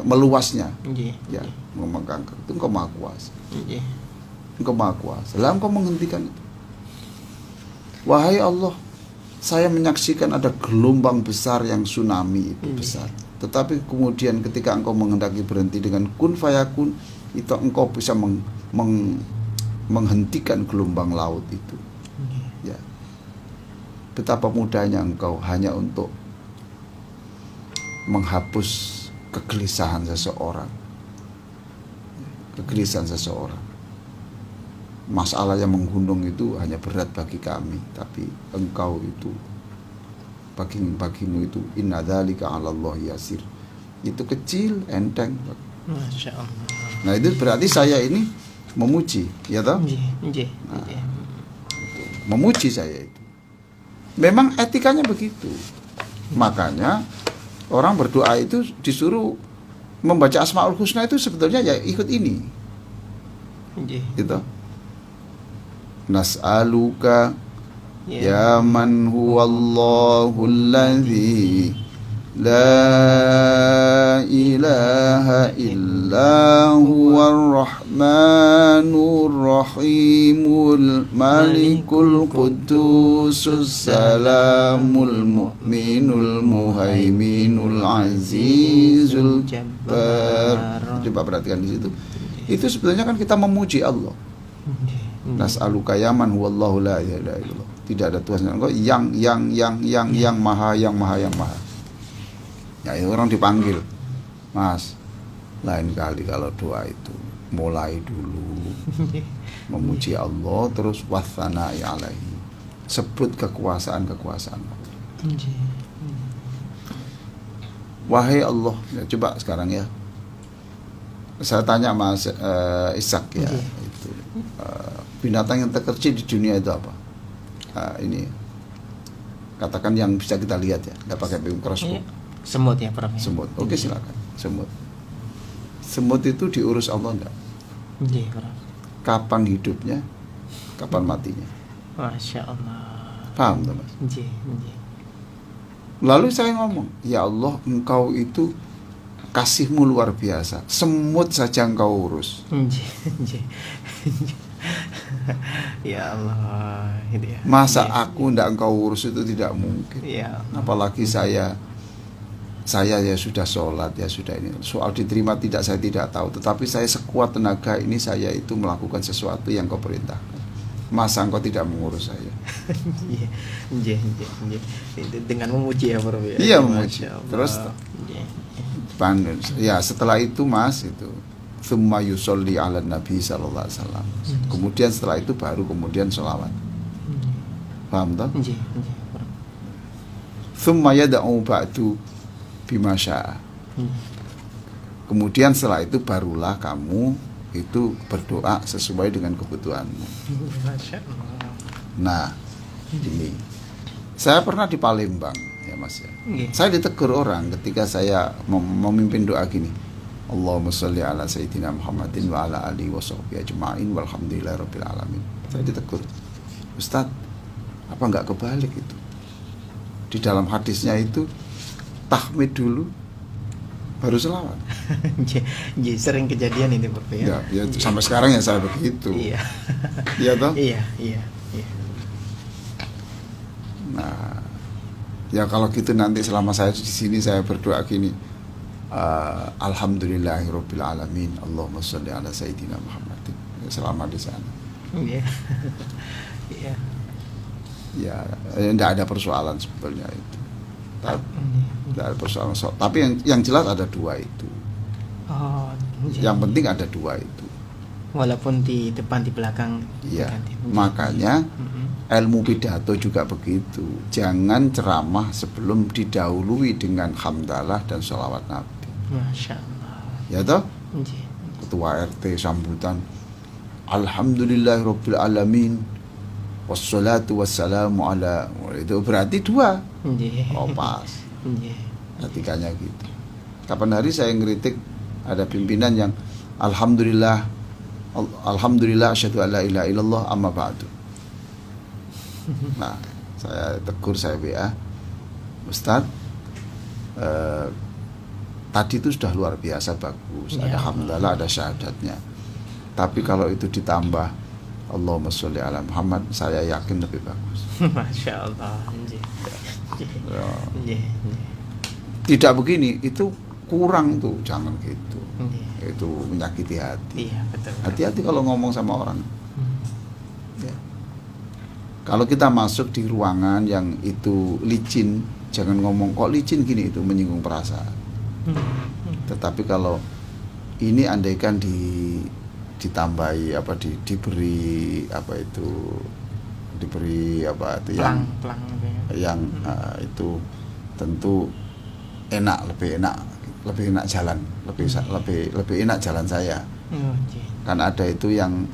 A: meluasnya. Ya, ngomong kanker itu Engkau maha kuasa. Engkau maha kuasa. Lalu Engkau menghentikan itu. Wahai Allah, saya menyaksikan ada gelombang besar yang tsunami itu besar. Tetapi kemudian ketika Engkau menghendaki berhenti dengan kun fayakun, itu Engkau bisa menghentikan gelombang laut itu. Ya. Betapa mudahnya Engkau hanya untuk menghapus kegelisahan seseorang. Kegelisahan seseorang. Masalah yang menggunung itu hanya berat bagi kami, tapi Engkau itu bagimu itu inna dzalika 'alallahi yasir. Itu kecil, enteng.
C: Masya Allah.
A: Nah, itu berarti saya ini memuji, ya toh? Nah, memuji saya itu. Memang etikanya begitu. Makanya orang berdoa itu disuruh membaca Asmaul Husna itu sebetulnya ya ikut ini. Gitu. Nas'aluka ya man huwallahu alladhi la ilaha illa huwar rahmanur rahimul malikul qudusus salamul mu'minul muhaiminul azizul jabbar. Coba perhatikan di situ. Itu sebetulnya kan kita memuji Allah. Nas'aluka ya man huwallahu la ilaha illallah. Tidak ada Tuhan engkau yang maha. Ya, itu orang dipanggil. Mas, lain kali kalau doa itu mulai dulu memuji Allah, terus wathana'i alaihi. Sebut kekuasaan Allah. Wahai Allah, ya, coba sekarang ya. Saya tanya Mas Ishak ya, itu binatang yang terkecil di dunia itu apa? Ini katakan yang bisa kita lihat ya, nggak pakai mikroskop.
C: Semut ya, Prof.
A: Semut. Oke, silakan. Semut itu diurus Allah enggak?
C: Prof.
A: Kapan hidupnya, kapan matinya?
C: Masya Allah.
A: Paham tuh, Mas? Lalu saya ngomong, ya Allah, Engkau itu kasihmu luar biasa. Semut saja engkau urus.
C: Ya Allah, itu ya.
A: Masa aku ndak engkau urus, itu tidak mungkin.
C: Ya.
A: Apalagi saya ya sudah sholat, ya sudah ini. Soal diterima tidak, saya tidak tahu. Tetapi saya sekuat tenaga ini, saya itu melakukan sesuatu yang kau perintahkan. Masa engkau tidak mengurus saya?
C: Itu dengan memuji ya, Prof.
A: Iya, memuji. Terus ya setelah itu Mas itu tsumma yusolli ala nabi sallallahu alaihi wasallam. Kemudian setelah itu baru kemudian sholawat. Paham tak? Tsumma yad'u ba'du bima syaa. Kemudian setelah itu barulah kamu itu berdoa sesuai dengan kebutuhanmu. Nah, ini saya pernah di Palembang ya Mas ya. Saya ditegur orang ketika saya memimpin doa gini. Allahumma sholli ala sayyidina Muhammadin wa ala alihi wa sahbihi ajma'in walhamdulillahirabbil alamin. Saya ditegur. Ustaz, apa enggak kebalik itu? Di dalam hadisnya itu tahmid dulu baru selawat.
C: Sering kejadian ini, Prof.
A: Ya, sampai sekarang ya saya begitu.
C: Iya.
A: Iya toh?
C: Iya.
A: Nah, ya kalau gitu nanti selama saya di sini saya berdoa gini. Alhamdulillahirabbil alamin. Allahumma sholli ala sayyidina Muhammadin. Selama di sana.
C: Iya. Iya.
A: Ya, enggak ada persoalan sebetulnya itu. Tidak ada persoalan. Tapi yang jelas ada dua itu. Yang penting ada dua itu.
C: Walaupun di depan di belakang.
A: Iya. Makanya ilmu pidato juga begitu. Jangan ceramah sebelum didahului dengan hamdalah dan sholawat Nabi.
C: Masya Allah.
A: Ya toh? Ketua RT sambutan. Alhamdulillahirabbil alamin. Wassalatu wassalamu ala, itu berarti dua. Oh pas. Ketikanya gitu. Kapan hari saya ngeritik ada pimpinan yang alhamdulillah asyhadu alla ilaha illallah amma ba'du. Nah, saya tegur, saya WA, Ustaz, tadi itu sudah luar biasa bagus, ada hamdalah, ada syahadatnya. Tapi kalau itu ditambah Allahumma sholli ala Muhammad, saya yakin lebih bagus.
C: Masya Allah.
A: Tidak begini, itu kurang tuh, jangan gitu. Itu menyakiti hati.
C: Iya, betul.
A: Hati-hati kalau ngomong sama orang. Ya. Kalau kita masuk di ruangan yang itu licin, jangan ngomong kok licin gini, itu menyinggung perasaan. Tetapi kalau ini andaikan ditambahi diberi yang itu tentu lebih enak jalan, lebih enak jalan saya. Kan ada itu yang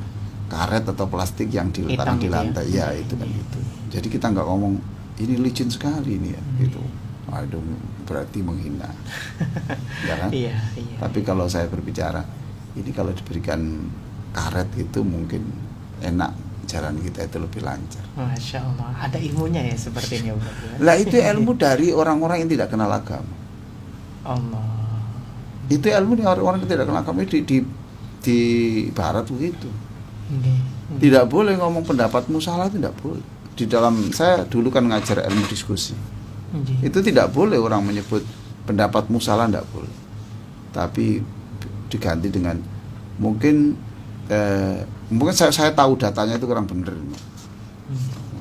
A: karet atau plastik yang diletakkan di lantai, ya itu kan gitu. Jadi kita nggak ngomong ini licin sekali ini ya, gitu. Aduh, berarti menghina, ya kan?
C: Iya.
A: Tapi kalau saya berbicara, ini kalau diberikan karet itu mungkin enak, jalan kita itu lebih lancar.
C: Masya Allah, ada ilmunya ya seperti ini, Bro.
A: Lah itu ilmu dari orang-orang yang tidak kenal agama.
C: Allah.
A: Itu ilmu dari orang-orang yang tidak kenal agama di barat begitu. Tidak boleh ngomong pendapatmu salah, tidak boleh. Di dalam saya dulu kan ngajar ilmu diskusi. Itu tidak boleh orang menyebut pendapatmu salah, tidak boleh. Tapi diganti dengan mungkin saya tahu datanya itu kurang benar.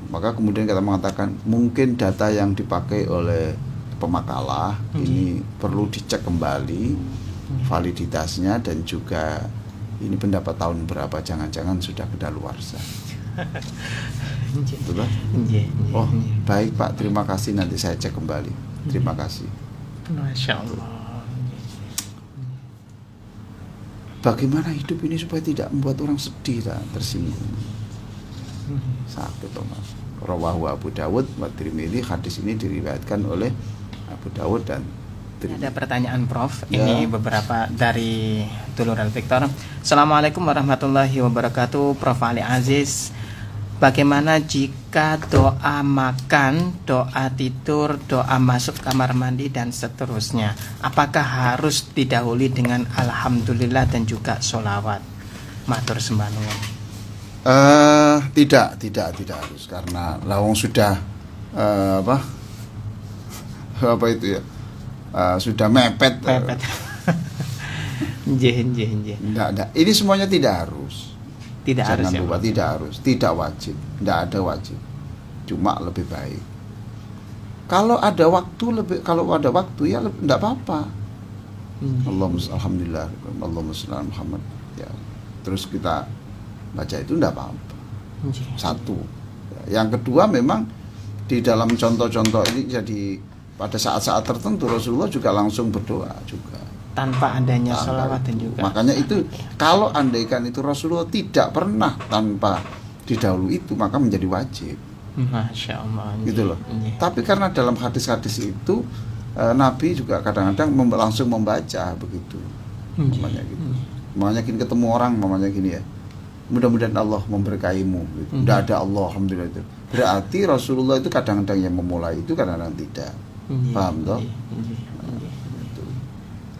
A: Maka kemudian kita mengatakan mungkin data yang dipakai oleh pemakalah ini perlu dicek kembali validitasnya, dan juga ini pendapat tahun berapa, jangan-jangan sudah kedaluarsa. Betul? Oh, baik Pak, terima kasih, nanti saya cek kembali. Terima kasih.
C: Masya Allah.
A: Bagaimana hidup ini supaya tidak membuat orang sedih dan tersinggung? Sakit Mas. Rawahu Abu Dawud wa Tirmidzi. Hadis ini diriwayatkan oleh Abu Dawud dan Tirmidzi.
C: Ada pertanyaan Prof. Ini beberapa dari Tulur Al Victor. Assalamualaikum warahmatullahi wabarakatuh. Prof Ali Aziz, bagaimana jika doa makan, doa tidur, doa masuk kamar mandi dan seterusnya? Apakah harus didahului dengan alhamdulillah dan juga sholawat? Matur sembah nuwun.
A: Tidak harus, karena lawang sudah apa itu ya, sudah mepet.
C: Nggih.
A: Enggak. Ini semuanya tidak harus.
C: Jangan
A: lupa, tidak harus, tidak wajib, tidak ada wajib. Cuma lebih baik. Kalau ada waktu ya enggak apa-apa. Alhamdulillah, Allahumma shalli ala Muhammad. Ya. Terus kita baca itu enggak apa-apa. Satu. Yang kedua, memang di dalam contoh-contoh ini, jadi pada saat-saat tertentu Rasulullah juga langsung berdoa juga.
C: Tanpa adanya sholawat dan juga.
A: Makanya itu, kalau andaikan itu Rasulullah tidak pernah tanpa didahului itu, maka menjadi wajib.
C: Masya Allah.
A: Gitu loh. Tapi karena dalam hadis-hadis itu Nabi juga kadang-kadang langsung membaca begitu. Makanya gitu. Makanya gini, ketemu orang, mamanya gini ya, mudah-mudahan Allah memberkahimu gitu. Tidak ada Allah, alhamdulillah itu. Berarti Rasulullah itu kadang-kadang yang memulai itu, kadang-kadang tidak. Paham toh?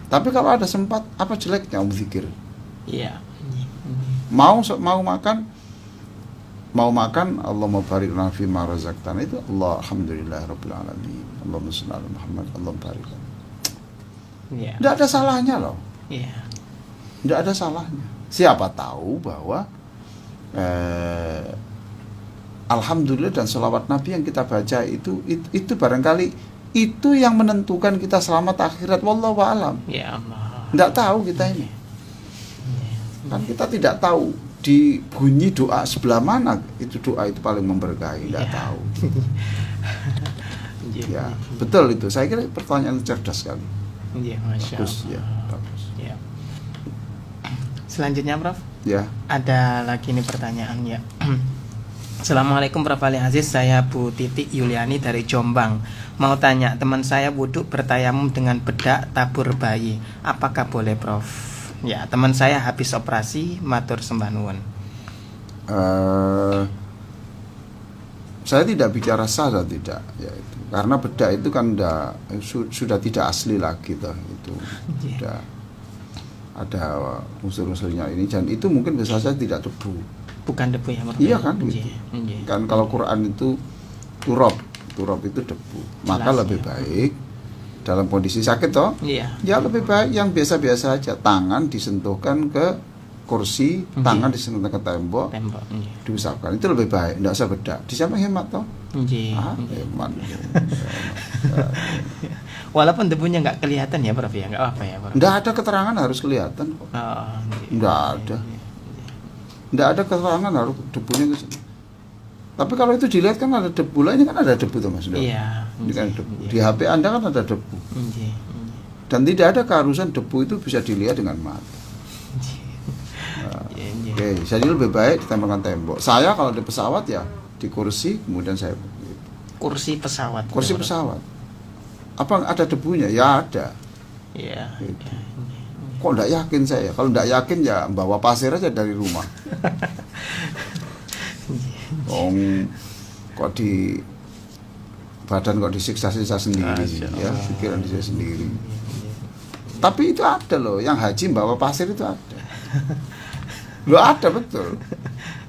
A: Tapi kalau ada sempat, apa jeleknya zikir?
C: Iya.
A: Mau makan, Allahumma barik lana fi ma razaqtana, itu Allah, alhamdulillah rabbil alamin. Allahumma shalli ala Muhammad, Allahumma barik lana.
C: Iya.
A: Tidak ada salahnya loh.
C: Iya.
A: Tidak ada salahnya. Siapa tahu bahwa alhamdulillah dan sholawat Nabi yang kita baca itu barangkali itu yang menentukan kita selamat akhirat, wallahu a'lam.
C: Ya Allah.
A: Tidak tahu kita ini. Kan kita tidak tahu di bunyi doa sebelah mana itu doa itu paling memberkahi, tidak tahu. Ya, betul itu. Saya kira pertanyaan cerdas sekali.
C: Iya, Masya
A: Bagus,
C: Allah.
A: ya, bagus.
C: Ya. Selanjutnya, Prof.
A: Ya.
C: Ada lagi nih pertanyaan ya. Assalamualaikum Prof. Ali Aziz, saya Bu Titi Yuliani dari Jombang. Mau tanya, teman saya wudhu bertayamum dengan bedak tabur bayi. Apakah boleh, Prof? Ya, teman saya habis operasi, matur sembah nuwun.
A: Saya tidak bicara sah atau tidak, ya itu. Karena bedak itu kan sudah tidak asli lagi toh, itu. Sudah ada unsur-unsurnya ini, dan itu mungkin bisa saja tidak debu.
C: Bukan debu ya, Prof?
A: Iya kan gitu. Kan kalau Quran itu turab itu debu. Maka
C: Jelas,
A: lebih
C: ya.
A: Baik dalam kondisi sakit toh.
C: Iya.
A: Ya lebih baik yang biasa-biasa aja, tangan disentuhkan ke kursi, tangan disentuhkan ke tembok, diusapkan. Itu lebih baik, enggak usah bedak. Di sana hemat toh. Hemat.
C: Walaupun debunya nggak kelihatan ya, Prof ya, nggak apa ya, Prof.
A: Enggak ada keterangan harus kelihatan kok. Enggak ada. Enggak ada keterangan harus debunya ke sini. Tapi kalau itu dilihat kan ada debu lah, ini kan ada debu tuh Mas.
C: Iya.
A: Ini kan debu. Di HP Anda kan ada debu. Dan tidak ada keharusan debu itu bisa dilihat dengan mata. Oke, jadi lebih baik ditempelkan tembok. Saya kalau di pesawat ya di kursi, kemudian saya
C: kursi pesawat.
A: Kursi pesawat. Apa ada debunya? Ya ada.
C: Iya.
A: Gitu. Kok enggak yakin saya? Kalau enggak yakin ya bawa pasir aja dari rumah. Kok di badan kok disiksa-siksa sendiri ya, pikiran saya sendiri. Tapi itu ada loh, yang haji bawa pasir itu ada. Loh ada betul.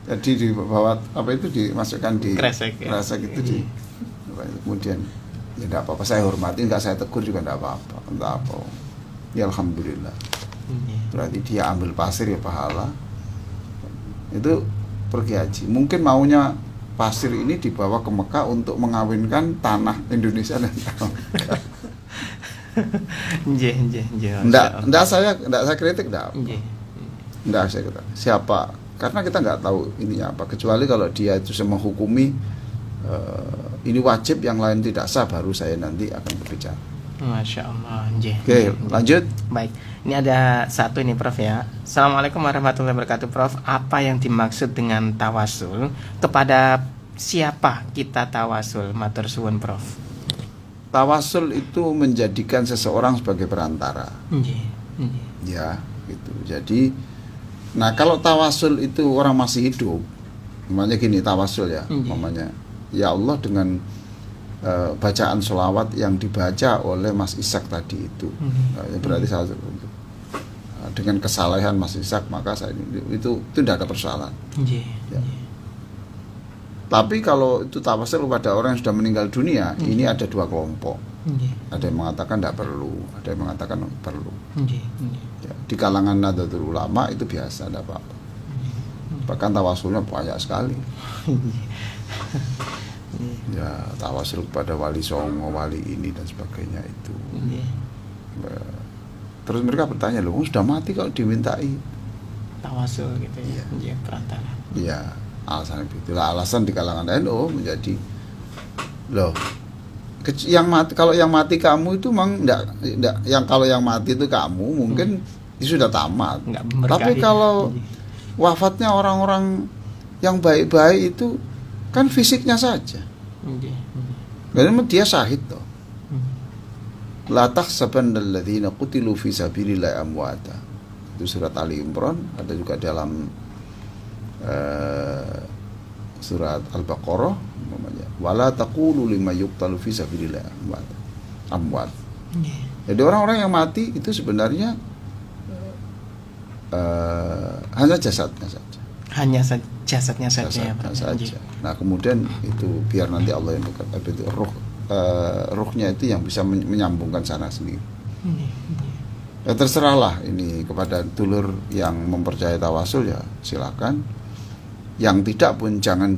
A: Jadi dibawa apa itu dimasukkan di
C: kresek
A: itu di kemudian ya enggak apa-apa, saya hormati, enggak saya tegur juga enggak apa-apa. Entah apa. Ya alhamdulillah. Berarti dia ambil pasir ya pahala. Itu pergi haji. Mungkin maunya pasir ini dibawa ke Mekah untuk mengawinkan tanah Indonesia dan tanah Mekah. Enggak saya kritik enggak. Enggak saya kata. Siapa? Karena kita enggak tahu ininya apa, kecuali kalau dia itu menghukumi ini wajib, yang lain tidak sah, baru saya nanti akan berbicara.
C: Masya Allah.
A: Oke, lanjut.
C: Baik, ini ada satu ini Prof ya. Assalamualaikum warahmatullahi wabarakatuh Prof. Apa yang dimaksud dengan tawasul? Kepada siapa kita tawasul? Matur suwun Prof.
A: Tawasul itu menjadikan seseorang sebagai perantara. Ya, gitu. Jadi, nah kalau tawasul itu orang masih hidup, Namanya gini, tawasul ya. Namanya, ya Allah dengan bacaan sholawat yang dibaca oleh Mas Ishak tadi itu, berarti saya dengan kesalahan Mas Ishak, maka saya itu tidak ada persoalan. Ya. Tapi kalau itu tawasul kepada orang yang sudah meninggal dunia, ini ada dua kelompok. Ada yang mengatakan tidak perlu, ada yang mengatakan perlu. Ya, di kalangan Nahdlatul Ulama itu biasa, tidak apa-apa. Bahkan tawasulnya banyak sekali. Ya, tawasul kepada wali songo, wali ini dan sebagainya itu. Terus mereka bertanya, loh sudah mati kalau dimintai
C: tawasul gitu ya, perantara.
A: Iya, alasan itulah alasan di kalangan NU menjadi loh yang mati, kalau yang mati kamu itu memang enggak, yang kalau yang mati itu kamu mungkin itu sudah tamat. Tapi kalau wafatnya orang-orang yang baik-baik itu kan fisiknya saja. Karena dia syahid toh. La tahsabannal ladzina qutilu fi sabilillahi amwata. Itu surat Ali Imran, ada juga dalam surat Al-Baqarah namanya. Wala taqulu lima yuqtalu fi sabilillahi amwat. Jadi orang-orang yang mati itu sebenarnya hanya jasadnya saja.
C: Hanya jasadnya saja.
A: Nah kemudian itu biar nanti Allah yang itu ruhnya itu yang bisa menyambungkan sana sendiri. Ya terserahlah ini kepada dulur yang mempercayai tawasul, ya silakan. Yang tidak pun jangan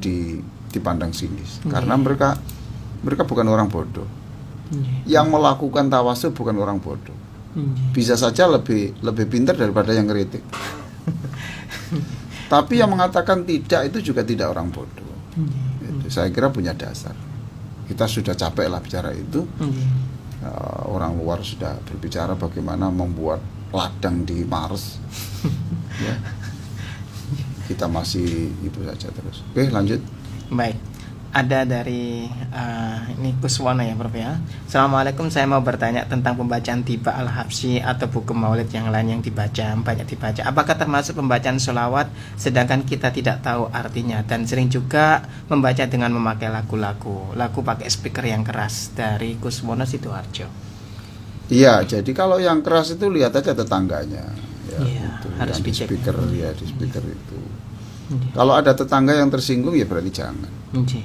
A: dipandang sinis, karena mereka bukan orang bodoh. Yang melakukan tawasul bukan orang bodoh. Bisa saja lebih pintar daripada yang kritik. Tapi yang mengatakan tidak itu juga tidak orang bodoh. Itu, saya kira punya dasar. Kita sudah capek lah bicara itu. Orang luar sudah berbicara bagaimana membuat ladang di Mars. Ya. Kita masih itu saja terus. Oke, lanjut.
C: Baik. Ada dari ini Kuswono ya Prof ya. Assalamualaikum, saya mau bertanya tentang pembacaan Tiba Al-Habsyi atau buku maulid yang lain yang banyak dibaca. Apakah termasuk pembacaan sholawat sedangkan kita tidak tahu artinya, dan sering juga membaca dengan memakai lagu pakai speaker yang keras? Dari Kuswono Sidoarjo.
A: Iya, jadi kalau yang keras itu lihat aja tetangganya. Ya, itu,
C: harus
A: di
C: dicek.
A: speaker ya, di speaker itu. Kalau ada tetangga yang tersinggung ya berarti jangan. Gitu.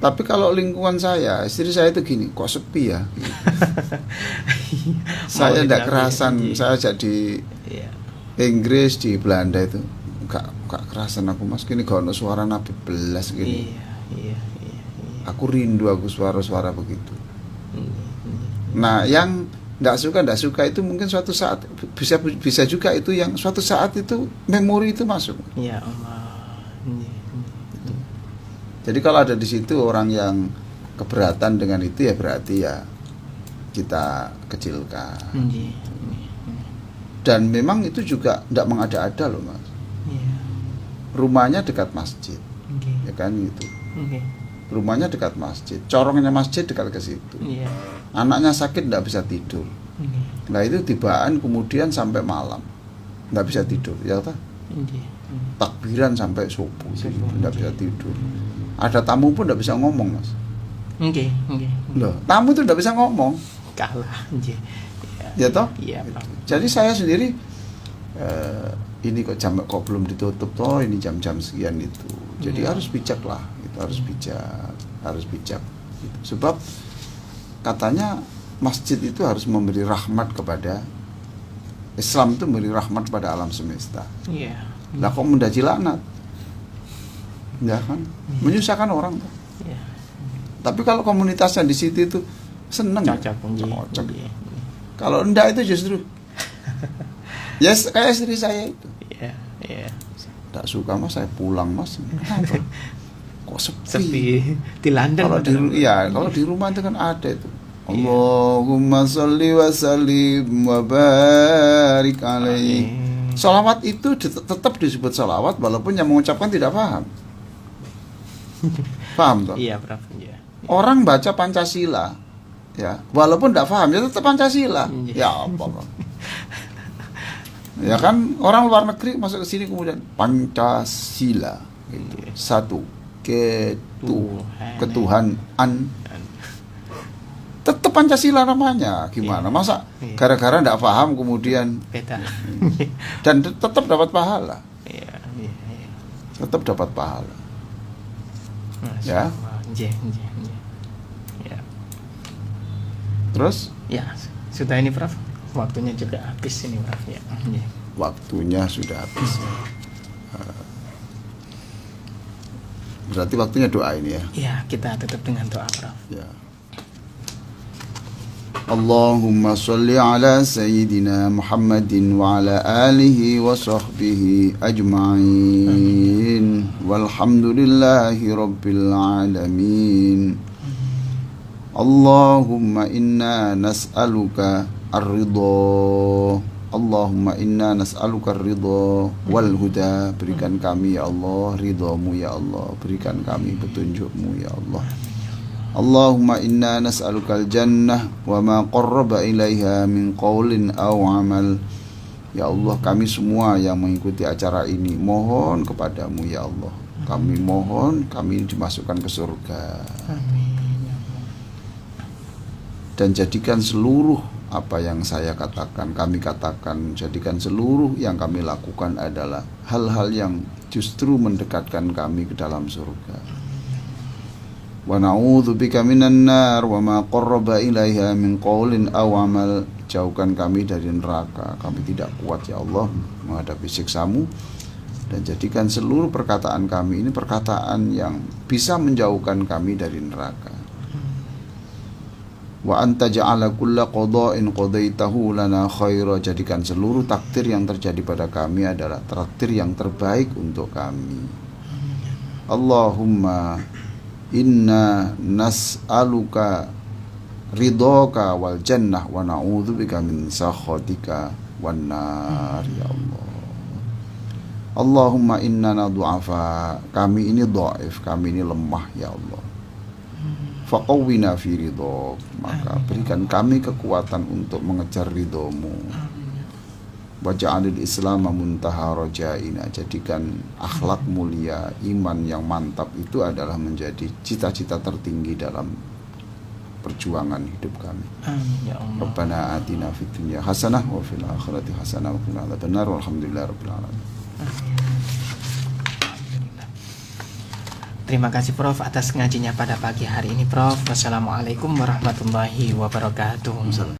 A: Tapi kalau lingkungan saya, istri saya itu gini, kok sepi ya? Gitu. Saya tidak kerasan, saya jadi Inggris di Belanda itu gak kerasan aku, mas, gini gak ada suara Nabi belas gini. Aku rindu aku suara-suara begitu. Nah, yang nggak suka itu mungkin suatu saat bisa juga itu yang suatu saat itu memori itu masuk.
C: Ya Allah.
A: Jadi kalau ada di situ orang yang keberatan dengan itu, ya berarti ya kita kecilkan. Dan memang itu juga tidak mengada-ada loh, mas. Rumahnya dekat masjid, ya kan gitu. Rumahnya dekat masjid, corongnya masjid dekat ke situ. Anaknya sakit tidak bisa tidur. Nah itu tibaan kemudian sampai malam tidak bisa tidur, ya tak? Takbiran sampai subuh tidak bisa tidur. Ada tamu pun tidak bisa ngomong, mas. Loh, tamu itu tidak bisa ngomong.
C: Kalah.
A: Ya toh?
C: Iya.
A: Jadi saya sendiri ini kok belum ditutup toh, ini jam-jam sekian itu. Jadi harus bijak lah, itu harus bijak. Gitu. Sebab katanya masjid itu harus memberi rahmat kepada Islam, itu memberi rahmat pada alam semesta. Lah kok mendaji laknat? Ya kan? Menyusahkan orang. Tapi kalau komunitasnya di situ itu seneng, cocok. Kalau enggak itu justru ya kayak istri saya itu. Tidak suka, mas, saya pulang, mas. Kenapa? Kok sepi?
C: Di London.
A: Kalau di rumah itu kan ada itu. Allahumma sholli wa sallim wa barik alaihi. Sholawat itu tetap disebut sholawat walaupun yang mengucapkan tidak paham. Paham toh?
C: Iya, Prof.
A: Orang baca Pancasila, ya, walaupun tidak paham ya tetap Pancasila. Ya apa, Prof? Ya kan orang luar negeri masuk ke sini kemudian Pancasila gitu.
C: Iya.
A: Satu
C: Tuhan.
A: ketuhanan. Tetap Pancasila namanya. Gimana? Masa
C: Iya.
A: gara-gara enggak paham kemudian
C: Beda.
A: dan tetap dapat pahala.
C: Iya, iya, iya.
A: Tetap dapat pahala.
C: Masya
A: Ya.
C: Allah. Nggih, nggih, nggih. Ya.
A: Terus
C: Ya, sudah ini Prof. Waktunya juga habis ini Prof. Ya. Nggih.
A: waktunya sudah habis. Berarti waktunya doa ini ya.
C: Ya, kita tutup dengan doa Prof.
A: Ya. Allahumma sholli ala sayyidina Muhammadin wa ala alihi wa sahbihi ajma'in. Walhamdulillahi rabbil alamin. Allahumma inna nas'aluka ar-ridha. Allahumma inna nas'aluka ar-ridha wal huda. Berikan kami ya Allah ridhamu ya Allah. Berikan kami petunjukmu ya Allah. Allahumma inna nas'alukal jannah wa ma qarraba ilaiha min qaulin aw amal. Ya Allah, kami semua yang mengikuti acara ini mohon kepadamu ya Allah. Kami mohon kami dimasukkan ke surga.
C: Amin.
A: Dan jadikan seluruh apa yang saya katakan, kami katakan, jadikan seluruh yang kami lakukan adalah hal-hal yang justru mendekatkan kami ke dalam surga. Wa na'udzubika minan nar wa ma qarraba ilaiha min qaulin aw amal. Jauhkan kami dari neraka. Kami tidak kuat ya Allah menghadapi siksamu. Dan jadikan seluruh perkataan kami ini perkataan yang bisa menjauhkan kami dari neraka. Wa anta ja'ala kulla qada'in qadaitahu lana khaira. Jadikan seluruh takdir yang terjadi pada kami adalah takdir yang terbaik untuk kami. Allahumma inna nas'aluka ridhaka wal jannah wa na'udzubika min sakhatika wan nar ya Allah. Allahumma inna du'afa. Kami ini dhaif, kami ini lemah ya Allah. Faqawwina fi ridhak. Maka berikan kami kekuatan untuk mengejar ridhomu. Waja'alil Islam muntaha rajaina. Jadikan akhlak mulia, iman yang mantap itu adalah menjadi cita-cita tertinggi dalam perjuangan hidup kami.
C: Amin ya Allah.
A: Rabbana atina fid dunya hasanah wa fil akhirati hasanah wa qina adzabannar. Walhamdulillahirabbil alamin.
C: Alhamdulillah. Terima kasih Prof atas ngajinya pada pagi hari ini Prof. Wassalamualaikum warahmatullahi wabarakatuh.